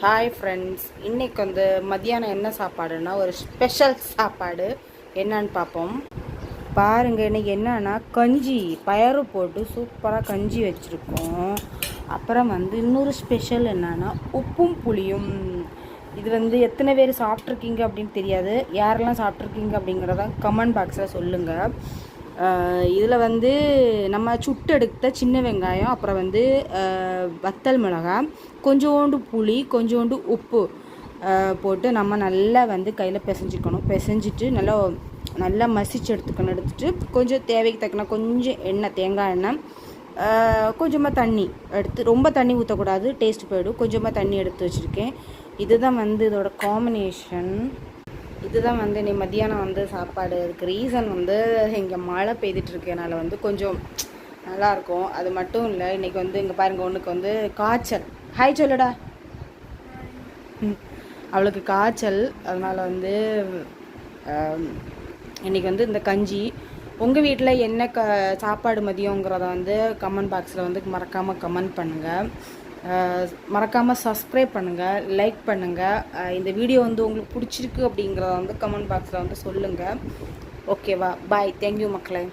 Hi friends, இன்றைக்கி வந்து மதியானம் என்ன சாப்பாடுன்னா ஒரு ஸ்பெஷல் சாப்பாடு என்னன்னு பார்ப்போம். பாருங்கள், இன்றைக்கி என்னன்னா கஞ்சி பயறு போட்டு சூப்பராக கஞ்சி வச்சுருக்கோம். அப்புறம் வந்து இன்னொரு ஸ்பெஷல் என்னன்னா உப்பும் புளியும். இது வந்து எத்தனை பேர் சாப்பிட்ருக்கீங்க அப்படின்னு தெரியாது. யாரெல்லாம் சாப்பிட்ருக்கீங்க அப்படிங்கிறத கமெண்ட் பாக்ஸில் சொல்லுங்கள். இதில் வந்து நம்ம சுட்டெடுத்த சின்ன வெங்காயம், அப்புறம் வந்து வத்தல் மிளகாய், கொஞ்சோண்டு புளி, கொஞ்சோண்டு உப்பு போட்டு நம்ம நல்லா வந்து கையில் பிசைஞ்சிக்கணும். பிசைஞ்சிட்டு நல்லா மசிச்சு எடுத்துட்டு கொஞ்சம் தேவைக்கு தக்கன கொஞ்சம் எண்ணெய், தேங்காய் எண்ணெய், கொஞ்சமாக தண்ணி எடுத்து, ரொம்ப தண்ணி ஊற்றக்கூடாது, டேஸ்ட் போயிடும். கொஞ்சமாக தண்ணி எடுத்து வச்சுருக்கேன். இதுதான் வந்து இதோட காம்பினேஷன். இதுதான் வந்து நீ மத்தியானம் வந்து சாப்பாடு. அதுக்கு ரீசன் வந்து இங்கே மழை பெய்துட்ருக்கனால வந்து கொஞ்சம் நல்லாயிருக்கும். அது மட்டும் இல்லை, இன்றைக்கி வந்து இங்கே பாருங்கள், ஒன்றுக்கு வந்து காய்ச்சல். ஹாய் சொல்லுடா. அவளுக்கு காய்ச்சல். அதனால் வந்து இன்றைக்கி வந்து இந்த கஞ்சி. உங்கள் வீட்டில் என்ன சாப்பாடு மதியங்கிறத வந்து கமெண்ட் பாக்ஸில் வந்து மறக்காமல் கமெண்ட் பண்ணுங்கள். மறக்காமல் சப்ஸ்கிரைப் பண்ணுங்கள், லைக் பண்ணுங்கள். இந்த வீடியோ வந்து உங்களுக்கு பிடிச்சிருக்கு அப்படிங்கிறத வந்து கமெண்ட் பாக்ஸில் வந்து சொல்லுங்கள். ஓகேவா? பாய். தேங்க்யூ மக்களே.